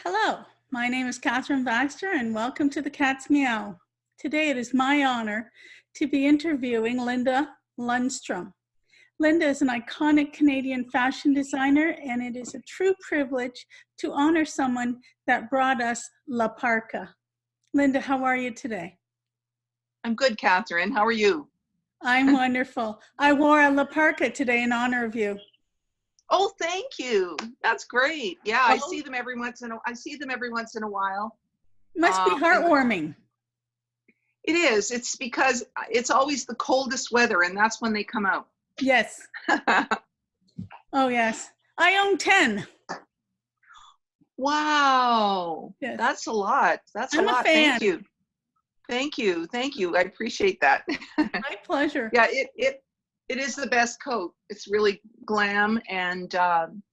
Hello, my name is Catherine Baxter and welcome to the Cat's Meow. Today it is my honor to be interviewing Linda Lundström. Linda is an iconic Canadian fashion designer and it is a true privilege to honor someone that brought us La Parka. Linda, how are you today? I'm good, Catherine. How are you? I'm wonderful. I wore a La Parka today in honor of you. Oh, thank you. That's great. Yeah, I Well, see them every once in a while. must be And heartwarming. it is. It's because it's always the coldest weather, and that's when they come out. Yes. Oh, yes. I own 10. Wow, Yes. that's a lot. That's a I'm a lot. fan. Thank you. Thank you. Thank you. I appreciate that. My pleasure. Yeah, it is the best coat. It's really glam and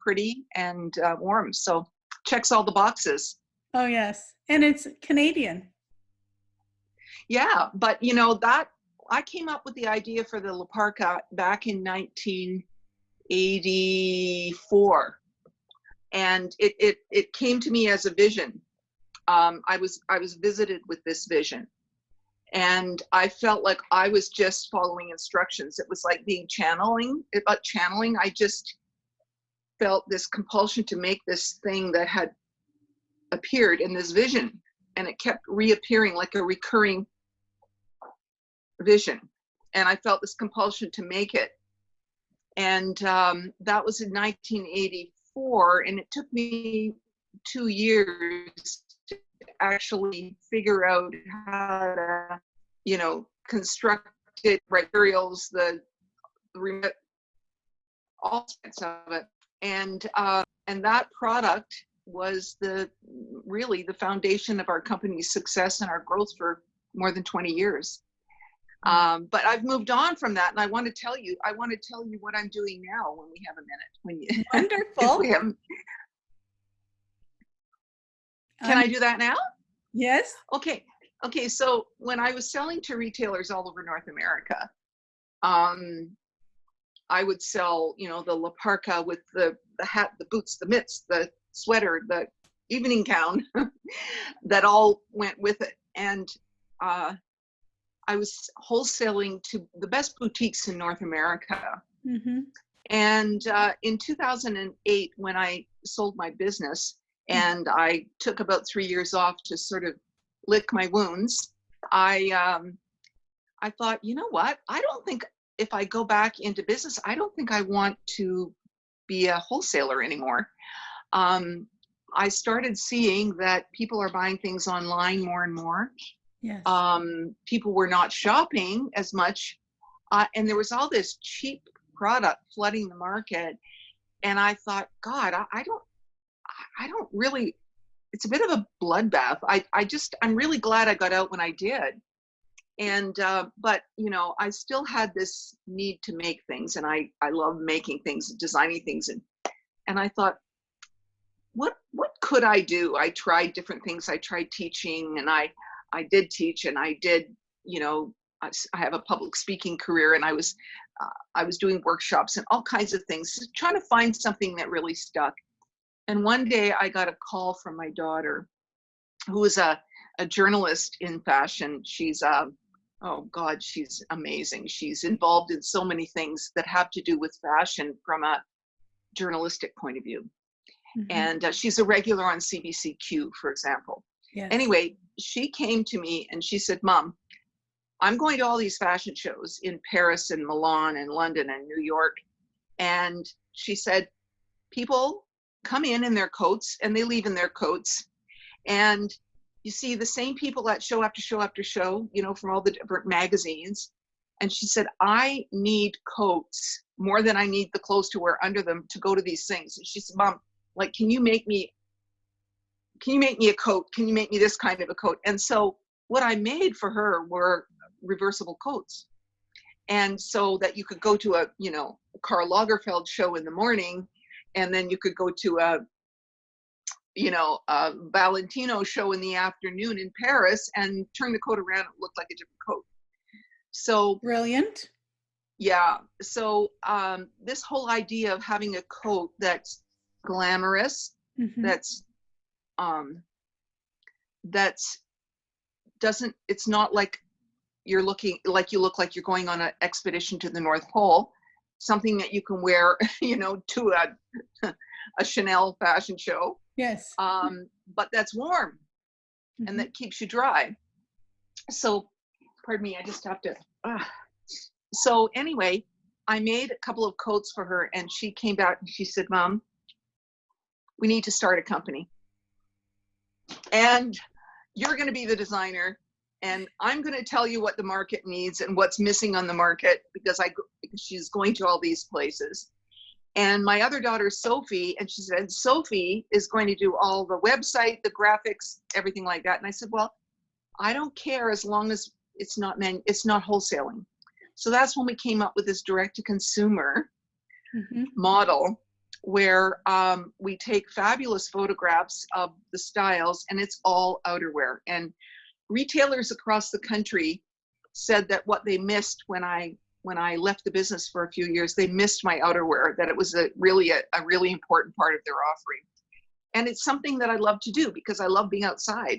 pretty and warm. So checks all the boxes. Oh, yes. And it's Canadian. Yeah, but you know that I came up with the idea for the La Parka back in 1984, and it came to me as a vision. I was visited with this vision, and I felt like I was just following instructions. It was like being channeling. I just felt this compulsion to make this thing that had appeared in this vision, and it kept reappearing like a recurring vision, and I felt this compulsion to make it. And that was in 1984, and it took me 2 years to actually figure out how to, construct it, materials, the all aspects of it, and that product was really the foundation of our company's success and our growth for more than 20 years. But I've moved on from that, and I want to tell you what I'm doing now when we have a minute. Wonderful. Can I do that now? Yes. Okay. So when I was selling to retailers all over North America, I would sell, the La Parka with the hat, the boots, the mitts, the sweater, the evening gown that all went with it. And I was wholesaling to the best boutiques in North America. Mm-hmm. And in 2008, when I sold my business and I took about 3 years off to sort of lick my wounds, I thought, you know what? I don't think if I go back into business, I don't think I want to be a wholesaler anymore. I started seeing that people are buying things online more and more. Yes. People were not shopping as much, and there was all this cheap product flooding the market. And I thought, God, I don't really. It's a bit of a bloodbath. I'm really glad I got out when I did. And but I still had this need to make things, and I love making things, designing things, and I thought, what could I do? I tried different things. I tried teaching, and I did teach, and I did, I have a public speaking career, and I was doing workshops and all kinds of things, trying to find something that really stuck. And one day I got a call from my daughter, who is a journalist in fashion. She's oh God, she's amazing. She's involved in so many things that have to do with fashion from a journalistic point of view. Mm-hmm. And she's a regular on CBCQ, for example. Yes. Anyway, she came to me and she said, Mom, I'm going to all these fashion shows in Paris and Milan and London and New York. And she said, people come in their coats and they leave in their coats. And you see the same people at show after show after show, from all the different magazines. And she said, I need coats more than I need the clothes to wear under them to go to these things. And she said, Mom, like, can you make me a coat? Can you make me this kind of a coat? And so what I made for her were reversible coats. And so that you could go to a Karl Lagerfeld show in the morning, and then you could go to a Valentino show in the afternoon in Paris and turn the coat around, it looked like a different coat. So brilliant. Yeah. So this whole idea of having a coat that's glamorous, mm-hmm. that's that's doesn't, it's not like you're looking like you look like you're going on an expedition to the North Pole, something that you can wear, you know, to a Chanel fashion show. Yes. But that's warm and that keeps you dry. So, pardon me, I just have to. So anyway, I made a couple of coats for her, and she came back and she said, "Mom, we need to start a company, and you're going to be the designer, and I'm going to tell you what the market needs and what's missing on the market, because she's going to all these places." And my other daughter, Sophie, and she said, "Sophie is going to do all the website, the graphics, everything like that." And I said, "Well, I don't care as long as it's not wholesaling." So that's when we came up with this direct-to-consumer model, where we take fabulous photographs of the styles, and it's all outerwear. And retailers across the country said that what they missed when I left the business for a few years, they missed my outerwear, that it was a really important part of their offering. And it's something that I love to do because I love being outside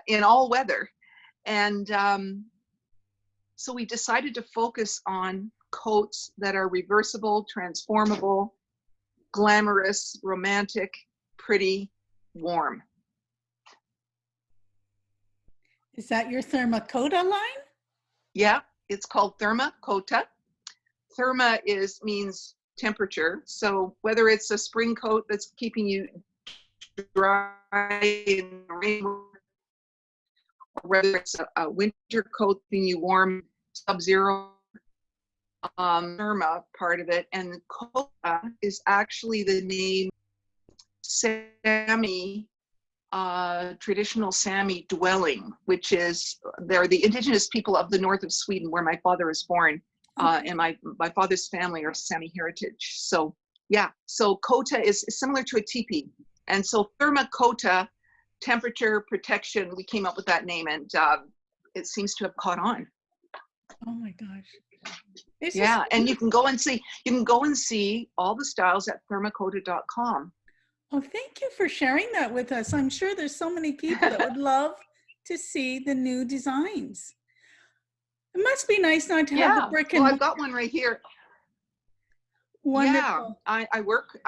in all weather. And so we decided to focus on coats that are reversible, transformable, glamorous, romantic, pretty, warm. Is that your Thermacota line? Yeah, it's called Thermacota. Therma means temperature. So whether it's a spring coat that's keeping you dry in the rain, or whether it's a winter coat keeping you warm, sub-zero, Therma part of it. And Kota is actually the name Sami, traditional Sami dwelling, which is, they're the indigenous people of the north of Sweden, where my father was born. And my father's family are Sami heritage. So yeah, so Kota is similar to a teepee. And so Thermacota, temperature protection, we came up with that name, and it seems to have caught on. Oh my gosh. Yeah, and you can go and see all the styles at thermacota.com. Oh, thank you for sharing that with us. I'm sure there's so many people that would love to see the new designs. It must be nice not to have the brick and mortar. Well, I've got one right here. Wonderful. Yeah, I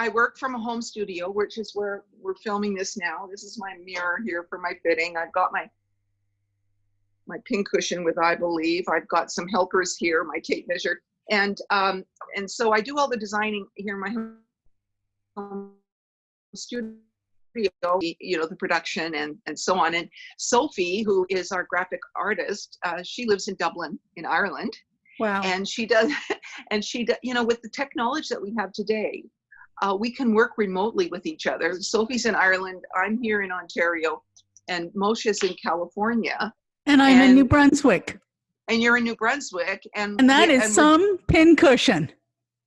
work from a home studio, which is where we're filming this now. This is my mirror here for my fitting. I've got my pincushion with I Believe. I've got some helpers here, my tape measure, and so I do all the designing here in my home studio, you know, the production and so on. And Sophie, who is our graphic artist, she lives in Dublin in Ireland. Wow. And she does, you know, with the technology that we have today, we can work remotely with each other. Sophie's in Ireland, I'm here in Ontario, and Moshe's in California. And I'm in New Brunswick. And you're in New Brunswick. And that is some pincushion.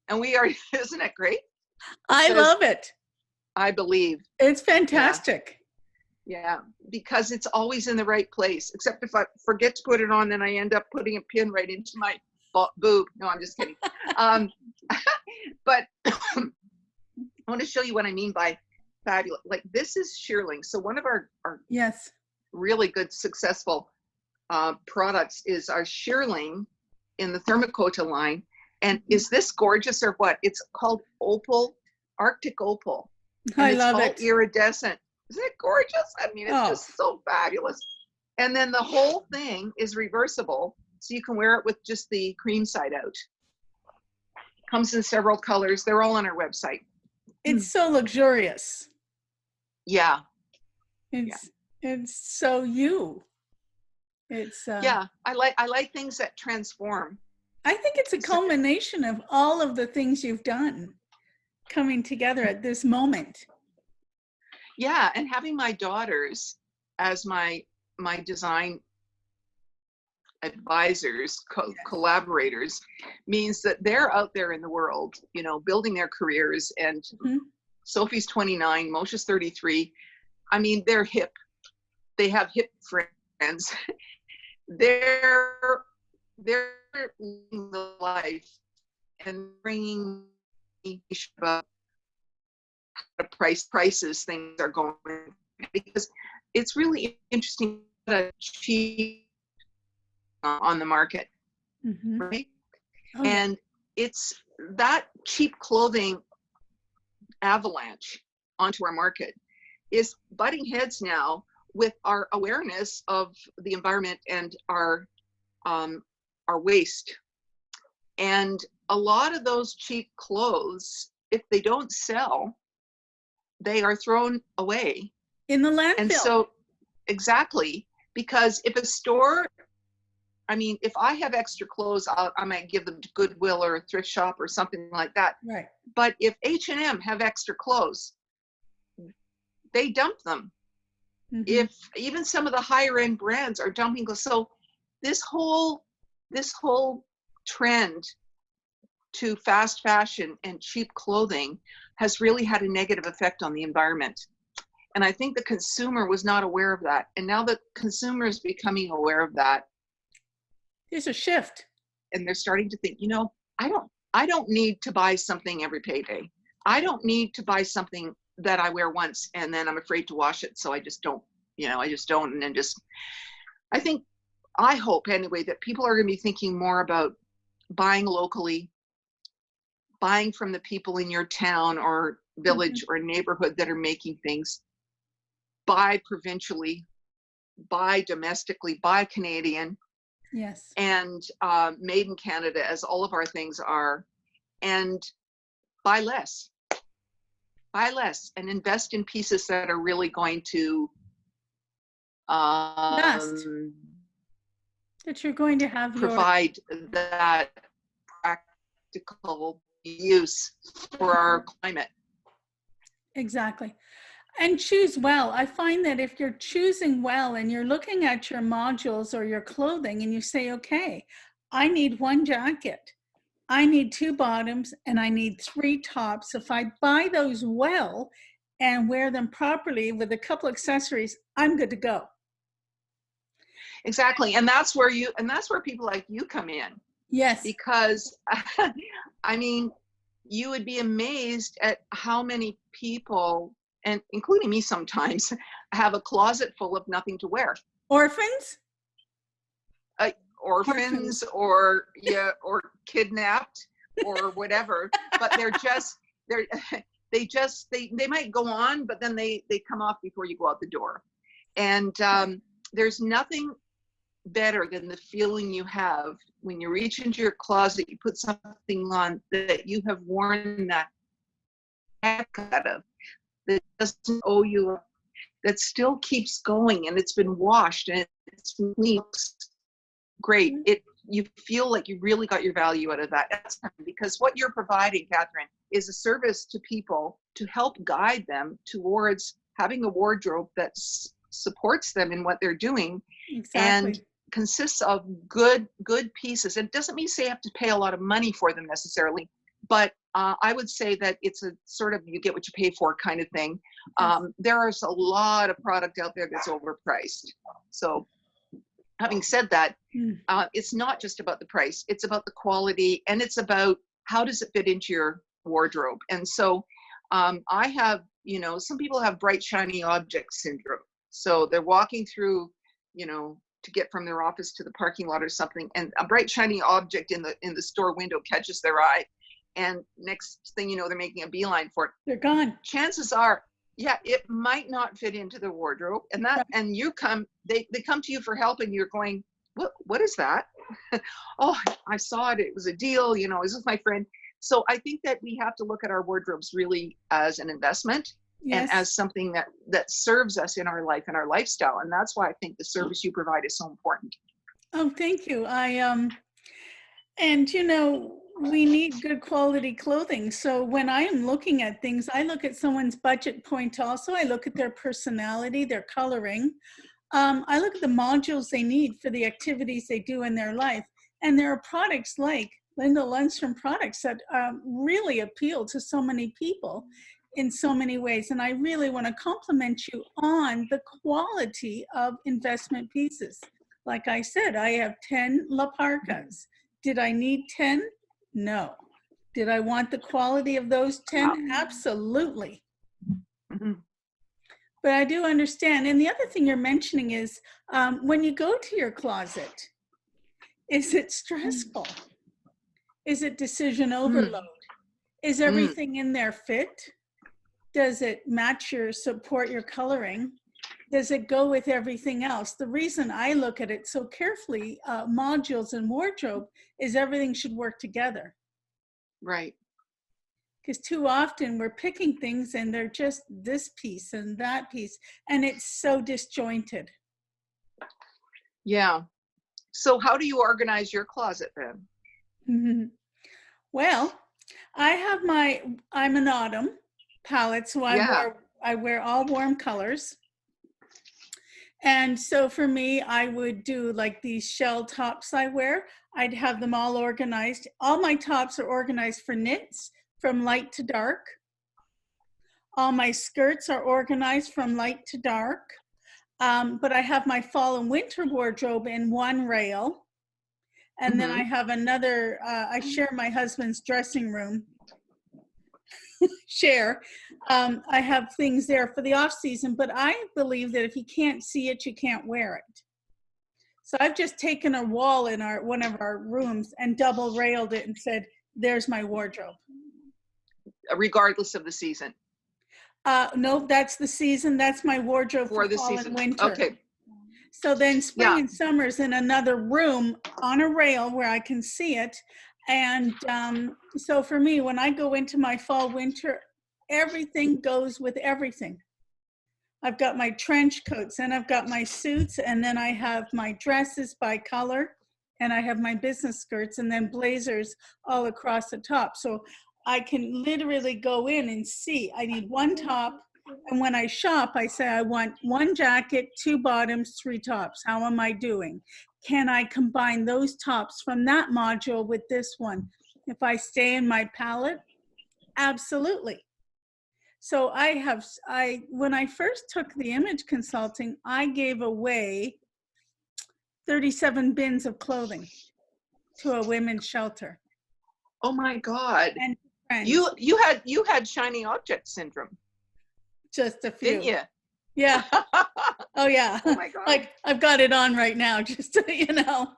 And we are, isn't it great? I love it. I Believe. It's fantastic. Yeah, because it's always in the right place, except if I forget to put it on, then I end up putting a pin right into my boob. No, I'm just kidding. But I want to show you what I mean by fabulous. Like, this is shearling. So one of our yes, really good, successful products is our shearling in the Thermacota line. And is this gorgeous or what? It's called Opal, Arctic Opal. And I love it. It's all iridescent. Isn't it gorgeous? I mean, it's just so fabulous. And then the whole thing is reversible, so you can wear it with just the cream side out. Comes in several colors. They're all on our website. It's so luxurious. Yeah. It's so you. It's yeah, I like things that transform. I think it's a culmination of all of the things you've done coming together at this moment. Yeah, and having my daughters as my design advisors, collaborators, means that they're out there in the world, you know, building their careers. And Sophie's 29, Moshe's 33. I mean, they're hip. They have hip friends. They're living the life and bringing me about prices things are going because it's really interesting that cheap on the market, right? Oh, yeah. And it's that cheap clothing avalanche onto our market is butting heads now with our awareness of the environment and our waste. And a lot of those cheap clothes, if they don't sell, they are thrown away. In the And landfill. so, exactly, because if a store, I mean, if I have extra clothes, I might give them to Goodwill or a thrift shop or something like that. Right. But if H&M have extra clothes, they dump them. If even some of the higher end brands are dumping clothes. So this whole trend to fast fashion and cheap clothing has really had a negative effect on the environment. And I think the consumer was not aware of that. And now the consumer is becoming aware of that. There's a shift. And they're starting to think, you know, I don't need to buy something every payday. I don't need to buy something that I wear once and then I'm afraid to wash it. So I just don't, and then just, I hope anyway, that people are going to be thinking more about buying locally, buying from the people in your town or village or neighborhood that are making things, buy provincially, buy domestically, buy Canadian. Yes. And made in Canada, as all of our things are, and buy less and invest in pieces that are really going to That you're going to have provide that practical use for our climate. Exactly. And choose well. I find that if you're choosing well and you're looking at your modules or your clothing and you say, okay, I need one jacket, I need 2 bottoms, and I need 3 tops. If I buy those well and wear them properly with a couple accessories, I'm good to go. Exactly. And that's where people like you come in. Yes. Because I mean, you would be amazed at how many people, and including me sometimes, have a closet full of nothing to wear. Orphans? Orphans or kidnapped or whatever, but they might go on, but then they come off before you go out the door. And there's nothing better than the feeling you have when you reach into your closet, you put something on that you have worn that heck out of, that doesn't owe you, that still keeps going and it's been washed and it's clean, great. You feel like you really got your value out of that. That's because what you're providing, Catherine, is a service to people to help guide them towards having a wardrobe that supports them in what they're doing. Exactly. And consists of good pieces. It doesn't mean you have to pay a lot of money for them necessarily, but I would say that it's a sort of you get what you pay for kind of thing. Yes. There is a lot of product out there that's overpriced. So having said that, it's not just about the price, it's about the quality, and it's about how does it fit into your wardrobe. And so I have, some people have bright, shiny object syndrome. So they're walking through, to get from their office to the parking lot or something, and a bright, shiny object in the store window catches their eye. And next thing you know, they're making a beeline for it. They're gone. Chances are, it might not fit into the wardrobe, and and you come, they come to you for help, and you're going, what is that? Oh, I saw it. It was a deal. Is this my friend? So I think that we have to look at our wardrobes really as an investment. Yes. And as something that serves us in our life and our lifestyle, and that's why I think the service you provide is so important. Oh, thank you. And we need good quality clothing. So when I am looking at things, I look at someone's budget point also. I look at their personality, their coloring. I look at the modules they need for the activities they do in their life. And there are products like Linda Lundström products that really appeal to so many people in so many ways. And I really want to compliment you on the quality of investment pieces. Like I said, I have 10 La Parkas. Did I need 10? No. Did I want the quality of those 10? Absolutely. Mm-hmm. But I do understand. And the other thing you're mentioning is when you go to your closet, is it stressful? Is it decision overload? Is everything in there fit? Does it match your, support your coloring? Does it go with everything else? The reason I look at it so carefully, modules and wardrobe, is everything should work together. Right. Because too often we're picking things and they're just this piece and that piece, and it's so disjointed. Yeah. So how do you organize your closet then? Well, I have I'm an autumn palette, so I wear all warm colors. And so for me, I would do like these shell tops I wear. I'd have them all organized. All my tops are organized for knits from light to dark. All my skirts are organized from light to dark. But I have my fall and winter wardrobe in one rail. And then I have another, I share my husband's dressing room. I have things there for the off season, but I believe that if you can't see it, you can't wear it. So I've just taken a wall in one of our rooms and double railed it and said, there's my wardrobe. Regardless of the season? No, that's the season. That's my wardrobe for the fall season. And winter. Okay. So then spring and summer's in another room on a rail where I can see it. And so for me, when I go into my fall, winter, everything goes with everything. I've got my trench coats and I've got my suits, and then I have my dresses by color, and I have my business skirts and then blazers all across the top. So I can literally go in and see, I need one top. And when I shop, I say, I want one jacket, 2 bottoms, 3 tops. How am I doing? Can I combine those tops from that module with this one? If I stay in my palette, absolutely. So when I first took the image consulting, I gave away 37 bins of clothing to a women's shelter. Oh my God. And friends. You had shiny object syndrome. Just a few. Didn't you? Yeah. Oh yeah. Oh my God. Like I've got it on right now, just so you know.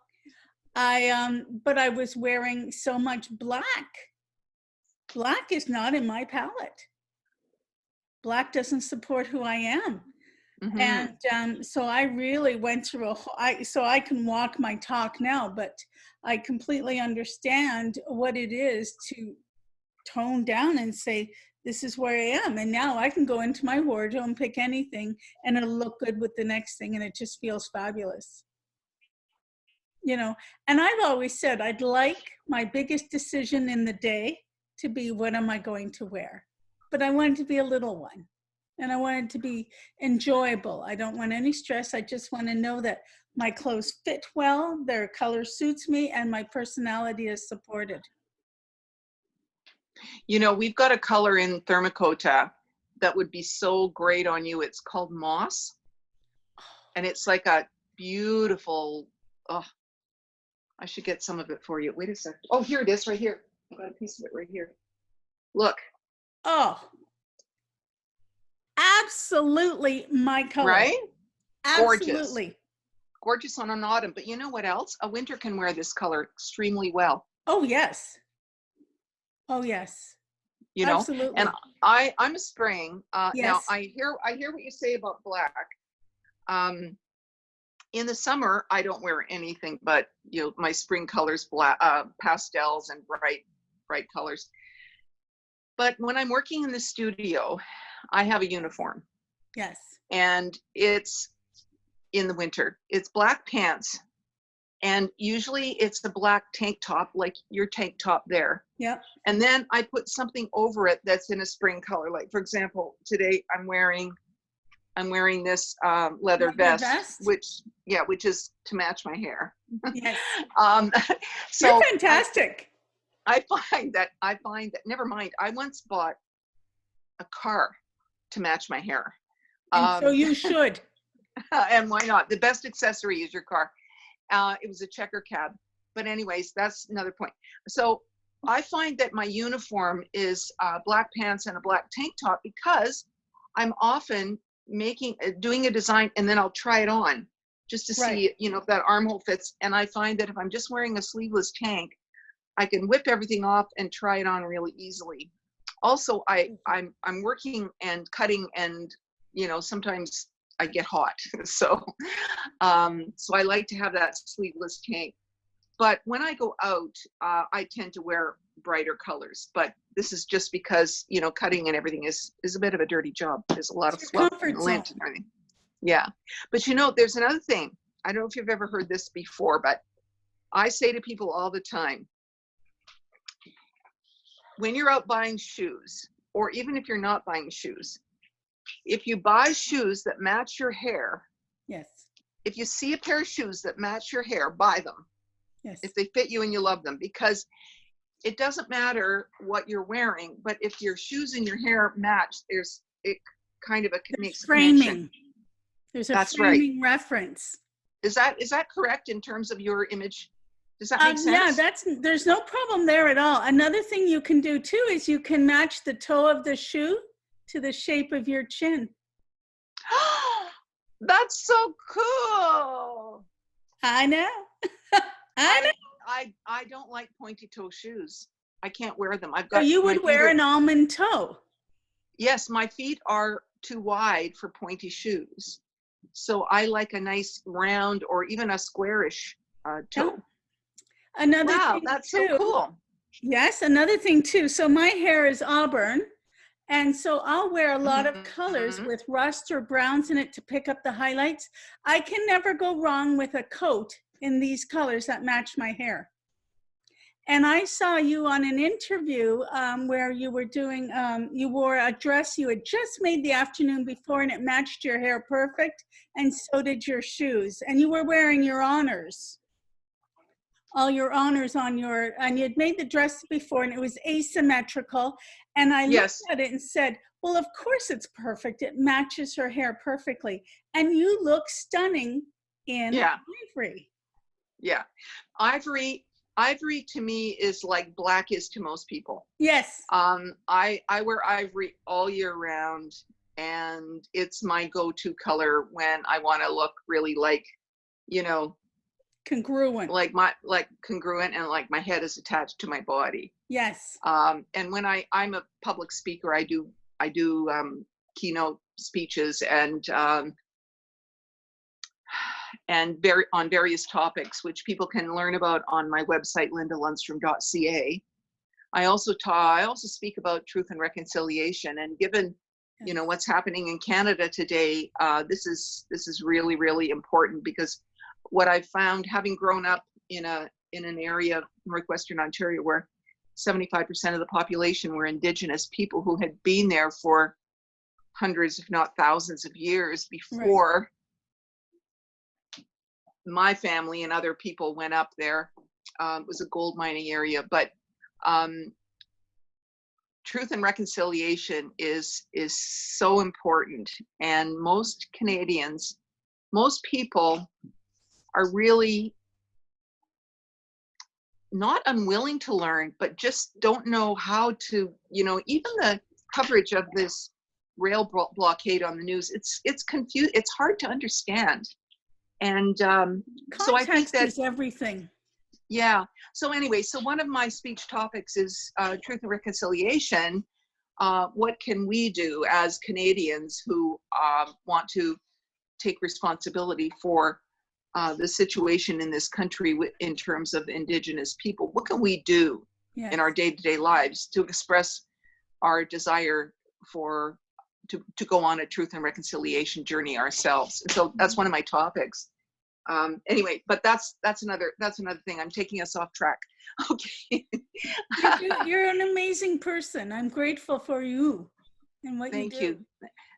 But I was wearing so much black. Black is not in my palette. Black doesn't support who I am. And so I really went through so I can walk my talk now, but I completely understand what it is to tone down and say, this is where I am. And now I can go into my wardrobe and pick anything and it'll look good with the next thing. And it just feels fabulous. You know, and I've always said, I'd like my biggest decision in the day to be, what am I going to wear? But I want it to be a little one. And I want it to be enjoyable. I don't want any stress. I just want to know that my clothes fit well, their color suits me, and my personality is supported. You know, we've got a color in Thermacota that would be so great on you. It's called Moss. And it's like a beautiful, oh, I should get some of it for you. Wait a second. Oh, here it is right here. I've got a piece of it right here. Look. Oh, absolutely my color. Right? Absolutely. Gorgeous. Gorgeous on an autumn. But you know what else? A winter can wear this color extremely well. Oh, yes. Oh, yes. You know, absolutely. And I'm a spring. Yes. Now I hear what you say about black. In the summer, I don't wear anything but, you know, my spring colors, black, pastels and bright colors. But when I'm working in the studio, I have a uniform. Yes. And it's in the winter. It's black pants. And usually it's a black tank top, like your tank top there. Yep. And then I put something over it that's in a spring color. Like, for example, today I'm wearing this leather vest, which is to match my hair. Yes. So you're fantastic. I find that never mind. I once bought a car to match my hair. And so you should. And why not? The best accessory is your car. It was a checker cab. But anyways, that's another point. So I find that my uniform is black pants and a black tank top because I'm often doing a design, and then I'll try it on just to Right. see, if that armhole fits. And I find that if I'm just wearing a sleeveless tank, I can whip everything off and try it on really easily. Also, I'm working and cutting, and sometimes I get hot, so I like to have that sleeveless tank. But when I go out, I tend to wear brighter colors. But this is just because cutting and everything is a bit of a dirty job. There's a lot of It's your fluff and comfort lint zone. and everything. Yeah, but there's another thing. I don't know if you've ever heard this before, but I say to people all the time, when you're out buying shoes, or even if you're not buying shoes, if you buy shoes that match your hair, Yes. if you see a pair of shoes that match your hair, buy them. Yes. If they fit you and you love them, because it doesn't matter what you're wearing, but if your shoes and your hair match, makes a connection. There's a That's right. framing reference. Is that correct in terms of your image? Does that make sense? Yeah, there's no problem there at all. Another thing you can do too is you can match the toe of the shoe to the shape of your chin. That's so cool. I know. I don't like pointy toe shoes. I can't wear them. So you would wear an almond toe. Yes, my feet are too wide for pointy shoes. So I like a nice round or even a squarish toe. Yeah. Wow, that's so cool. Yes, another thing too. So my hair is auburn, and so I'll wear a lot of colors with rust or browns in it to pick up the highlights. I can never go wrong with a coat in these colors that match my hair. And I saw you on an interview where you were doing, you wore a dress you had just made the afternoon before, and it matched your hair perfect, and so did your shoes. And you were wearing your honors, all your honors on your, and you had made the dress before, and it was asymmetrical. And I looked at it and said, well, of course it's perfect. It matches her hair perfectly. And you look stunning in ivory. Yeah. Ivory to me is like black is to most people. Yes. I wear ivory all year round, and it's my go-to color when I want to look really congruent. Like congruent, and like my head is attached to my body. Yes. And when I'm a public speaker, I do keynote speeches and on various topics, which people can learn about on my website, lundström.ca. I also speak about truth and reconciliation, and given what's happening in Canada today, this is really, really important, because what I've found, having grown up in an area of northwestern Ontario where 75% of the population were Indigenous people who had been there for hundreds, if not thousands of years before my family and other people went up there. It was a gold mining area, but truth and reconciliation is so important. And most Canadians, most people are really not unwilling to learn, but just don't know how to, even the coverage of this rail blockade on the news, it's confused. It's hard to understand. And so I think that is everything. Yeah. So anyway, so one of my speech topics is truth and reconciliation. What can we do as Canadians who want to take responsibility for the situation in this country in terms of Indigenous people? What can we do in our day-to-day lives to express our desire to go on a truth and reconciliation journey ourselves? And so that's one of my topics. Anyway, but that's another thing. I'm taking us off track. Okay. You're an amazing person. I'm grateful for you and what you do. Thank you.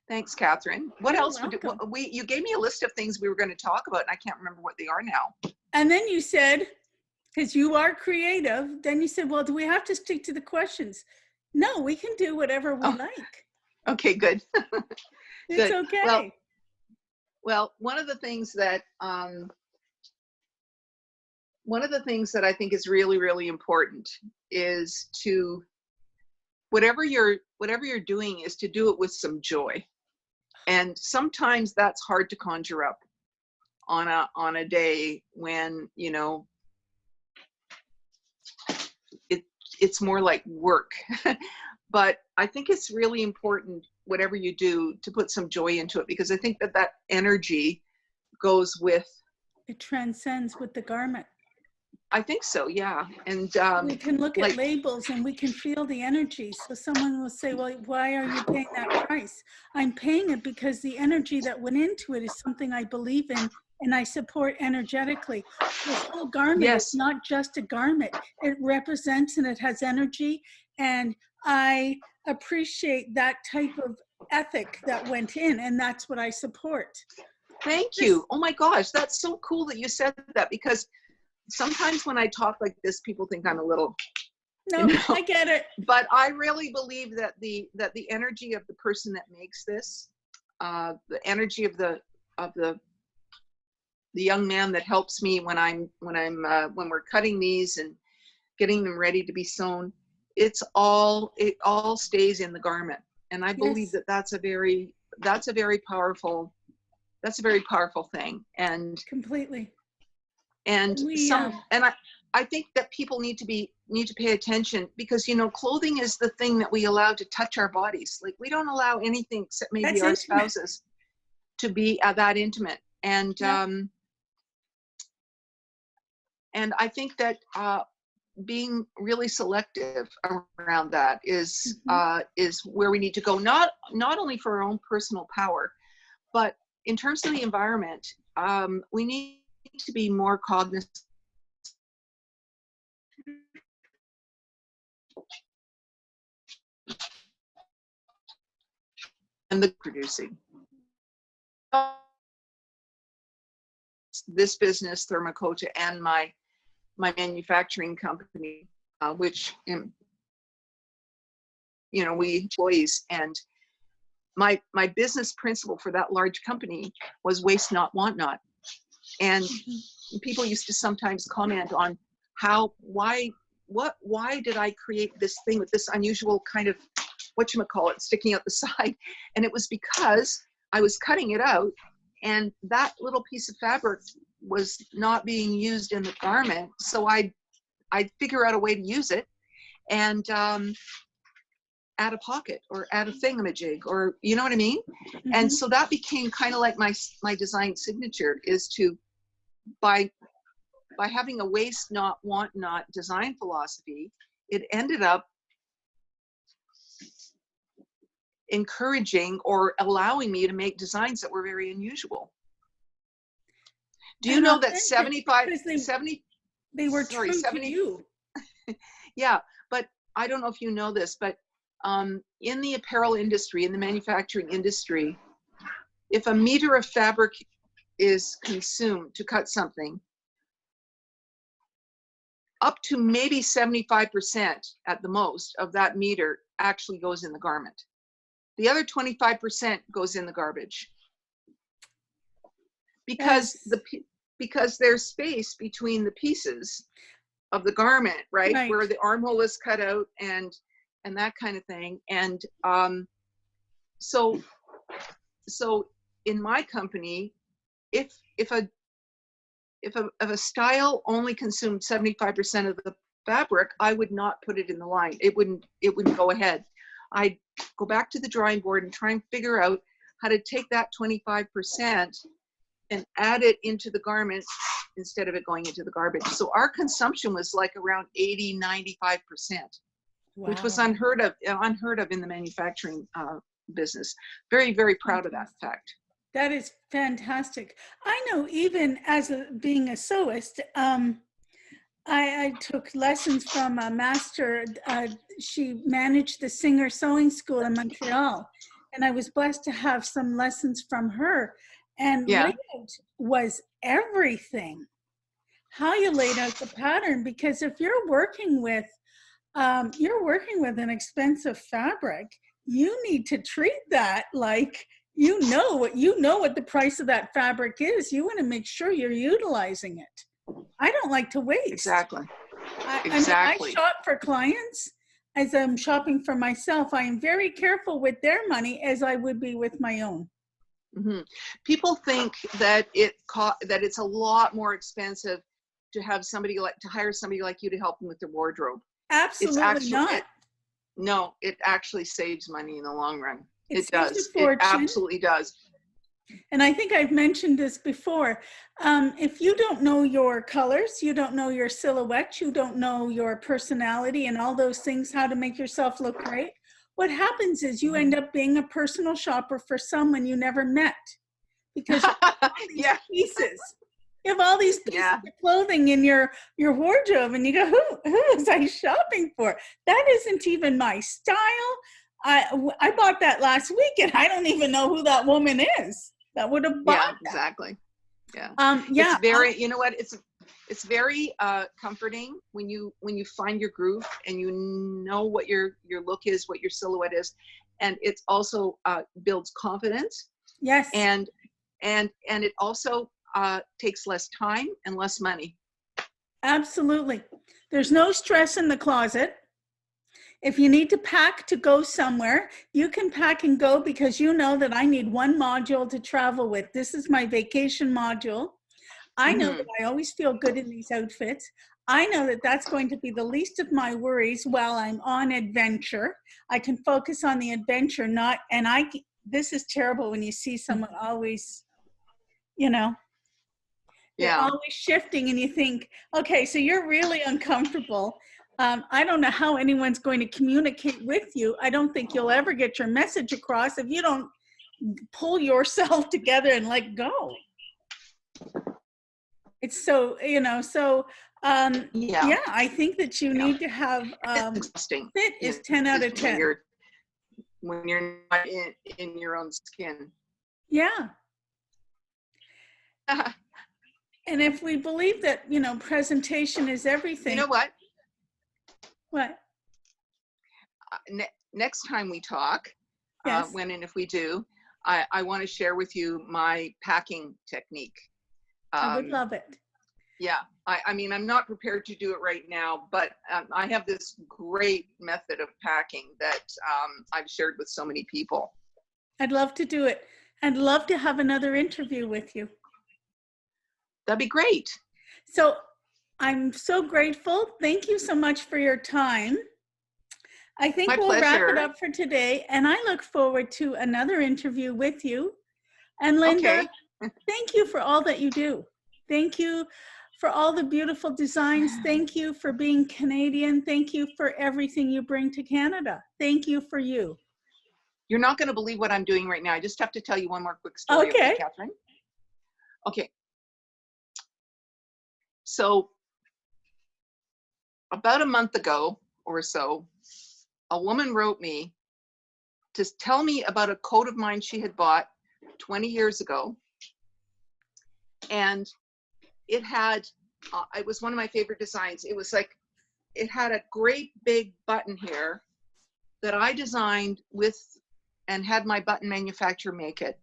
Thanks, Catherine. What else? You gave me a list of things we were going to talk about, and I can't remember what they are now. And then you said, because you are creative, then you said, well, do we have to stick to the questions? No, we can do whatever we like. Okay, good. It's good. Okay. Well, one of the things that I think is really, really important is to whatever you're doing is to do it with some joy. And sometimes that's hard to conjure up on a day when, you know, it's more like work. But I think it's really important, whatever you do, to put some joy into it, because I think that that energy goes with. It transcends with the garment. I think so, yeah. And We can look at like, labels and we can feel the energy. So someone will say, well, why are you paying that price? I'm paying it because the energy that went into it is something I believe in and I support energetically. This whole garment is yes, not just a garment. It represents and it has energy. And I appreciate that type of ethic that went in, and that's what I support. thank This, you. Oh my gosh, that's so cool that you said that, because sometimes when I talk like this, people think I'm a little, you no, know, I get it. but I really believe that the energy of the person that makes this, the energy of the young man that helps me when we're cutting these and getting them ready to be sewn, it all stays in the garment. And I believe Yes, that that's a very powerful thing. And completely. We, I think that people need to pay attention, because, you know, clothing is the thing that we allow to touch our bodies. Like, we don't allow anything except maybe that's our intimate. spouses to be that intimate. Yeah. And I think that being really selective around that is Mhm. where we need to go, not only for our own personal power, but in terms of the environment. We need to be more cognizant and the producing. This business, Thermacota, and my manufacturing company, which, you know, we employees, and my business principle for that large company was waste not, want not. And people used to sometimes comment on why did I create this thing with this unusual kind of, whatchamacallit, sticking out the side? And it was because I was cutting it out, and that little piece of fabric was not being used in the garment. So I'd figure out a way to use it, and add a pocket or add a thingamajig, or, you know what I mean? And Mhm. so that became kind of like my design signature, is to, by having a waste not, want not design philosophy, it ended up encouraging or allowing me to make designs that were very unusual. Do you And know that authentic, 75, because 70, they were sorry, true to 70, you. yeah, but I don't know if you know this, but in the apparel industry, in the manufacturing industry, if a meter of fabric is consumed to cut something, up to maybe 75% at the most of that meter actually goes in the garment. The other 25% goes in the garbage, That because is because there's space between the pieces of the garment, right, right. where the armhole is cut out, and that kind of thing. And so in my company, if a style only consumed 75% of the fabric, I would not put it in the line. It wouldn't go ahead. I'd go back to the drawing board and try and figure out how to take that 25% and add it into the garment instead of it going into the garbage. So our consumption was like around 80-95%, which was Wow. unheard of in the manufacturing business. Very, very proud of that Fantastic. fact. That is fantastic. I know, even as being a sewist, I took lessons from a master. She managed the Singer Sewing School in Montreal, and I was blessed to have some lessons from her. And Yeah, layout was everything. How you laid out the pattern, because if you're working with an expensive fabric, you need to treat that like you know what the price of that fabric is. You want to make sure you're utilizing it. I don't like to waste. exactly. I mean, I Exactly. shop for clients as I'm shopping for myself. I am very careful with their money as I would be with my own. Hmm. People think that that it's a lot more expensive to have to hire somebody like you to help them with their wardrobe. It's Absolutely actually, not. no, it actually saves money in the long run. It It saves a does. It fortune. absolutely does. And I think I've mentioned this before. If you don't know your colors, you don't know your silhouette, you don't know your personality and all those things, how to make yourself look great, what happens is you end up being a personal shopper for someone you never met because you have all these Yeah. pieces. You have all these pieces Yeah. of clothing in your wardrobe, and you go, who was I shopping for? That isn't even my style. I bought that last week, and I don't even know who that woman is that would have bought Yeah, that. exactly. Yeah. Yeah. It's very, you know what, it's very comforting when you find your groove and you know what your look is, what your silhouette is, and it's also builds confidence, Yes. and it also takes less time and less money. Absolutely. There's no stress in the closet. If you need to pack to go somewhere, you can pack and go because you know that I need one module to travel with. This is my vacation module. I know that I always feel good in these outfits. I know that that's going to be the least of my worries while I'm on adventure. I can focus on the adventure, this is terrible when you see someone always, they're Yeah. always shifting and you think, okay, so you're really uncomfortable. I don't know how anyone's going to communicate with you. I don't think you'll ever get your message across if you don't pull yourself together and let go. It's so, Yeah. yeah, I think that you need to have, It's exhausting. fit is 10 out of 10. When you're not in your own skin. Yeah. And if we believe that, presentation is everything. You know what? What? Next time we talk, Yes. when and if we do, I want to share with you my packing technique. I would love it. Yeah, I mean, I'm not prepared to do it right now, but I have this great method of packing that I've shared with so many people. I'd love to do it. I'd love to have another interview with you. That'd be great. So I'm so grateful. Thank you so much for your time. I think we'll wrap it up for today, and I look forward to another interview with you. And Linda, thank you for all that you do. Thank you for all the beautiful designs. Thank you for being Canadian. Thank you for everything you bring to Canada. Thank you for you. You're not going to believe what I'm doing right now. I just have to tell you one more quick story, okay, Catherine? Okay. So about a month ago or so, a woman wrote me to tell me about a coat of mine she had bought 20 years ago. And it had, it was one of my favorite designs. It was like, it had a great big button here that I designed with and had my button manufacturer make it.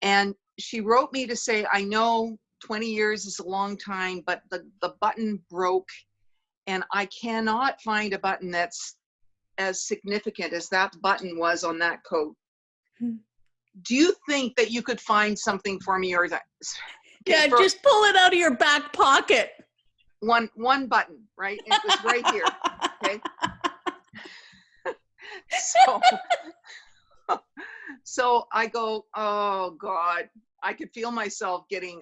And she wrote me to say, I know 20 years is a long time, but the button broke and I cannot find a button that's as significant as that button was on that coat. Do you think that you could find something for me, or that? Yeah, just pull it out of your back pocket. One button, right? It was right here. Okay. So I go, oh God, I could feel myself getting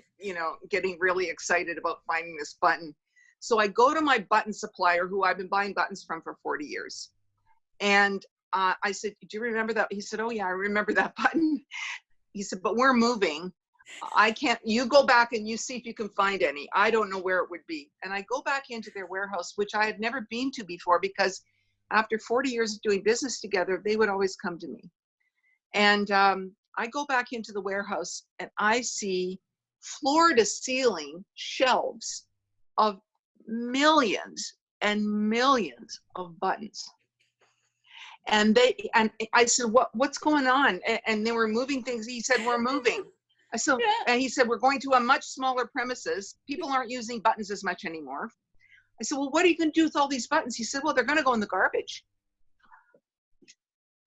really excited about finding this button. So I go to my button supplier, who I've been buying buttons from for 40 years. And I said, do you remember that? He said, oh yeah, I remember that button. He said, but we're moving. I can't, you go back and you see if you can find any. I don't know where it would be. And I go back into their warehouse, which I had never been to before, because after 40 years of doing business together, they would always come to me. And I go back into the warehouse and I see floor to ceiling shelves of millions and millions of buttons. And I said, what's going on? And they were moving things. He said, we're moving. I said, yeah. And he said, we're going to a much smaller premises. People aren't using buttons as much anymore. I said, well, what are you going to do with all these buttons? He said, well, they're going to go in the garbage.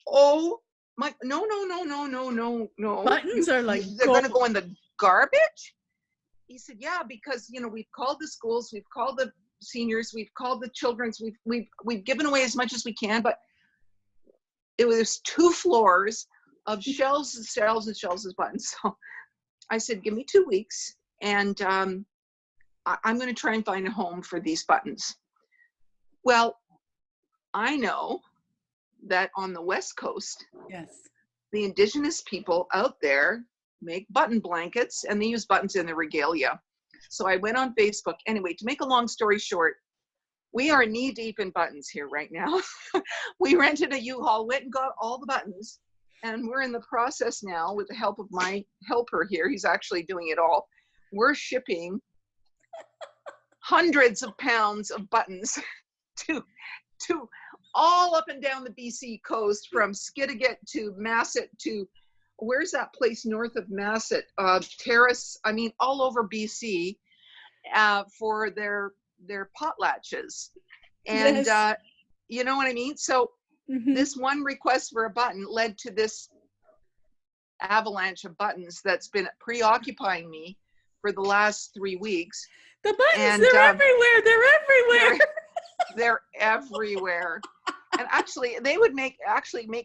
Oh no, no, no, no, no, no, no. Buttons are like They're gold. going to go in the garbage? He said, yeah, because, we've called the schools, we've called the seniors, we've called the children's, we've given away as much as we can, but it was 2 floors of shelves and shelves and shelves of buttons. So I said, give me 2 weeks, and I'm going to try and find a home for these buttons. Well, I know that on the West Coast, Yes. the indigenous people out there make button blankets, and they use buttons in their regalia. So I went on Facebook. Anyway, to make a long story short, we are knee deep in buttons here right now. We rented a U-Haul, went and got all the buttons, and we're in the process now, with the help of my helper here, he's actually doing it all. We're shipping hundreds of pounds of buttons to all up and down the BC coast, from Skidegate to Masset to, where's that place north of Masset? Terrace, all over BC, for their potlatches. And Yes. you know what I mean? So this one request for a button led to this avalanche of buttons that's been preoccupying me for the last 3 weeks. The buttons, And they're everywhere. They're everywhere. they're everywhere. And actually, they would make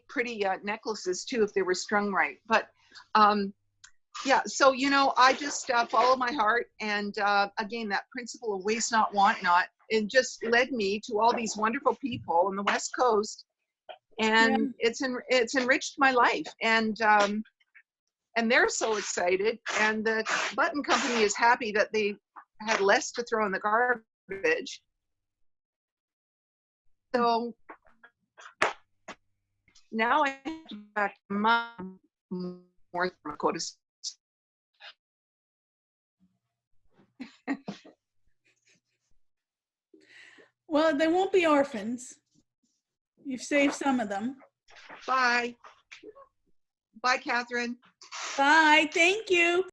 pretty necklaces too if they were strung right. But yeah, so I just follow my heart, and again, that principle of waste not, want not, it just led me to all these wonderful people on the West Coast, and it's enriched my life, and they're so excited, and the button company is happy that they had less to throw in the garbage. So now I have to go back to my North Dakota. Well, they won't be orphans. You've saved some of them. Bye. Bye, Catherine. Bye. Thank you.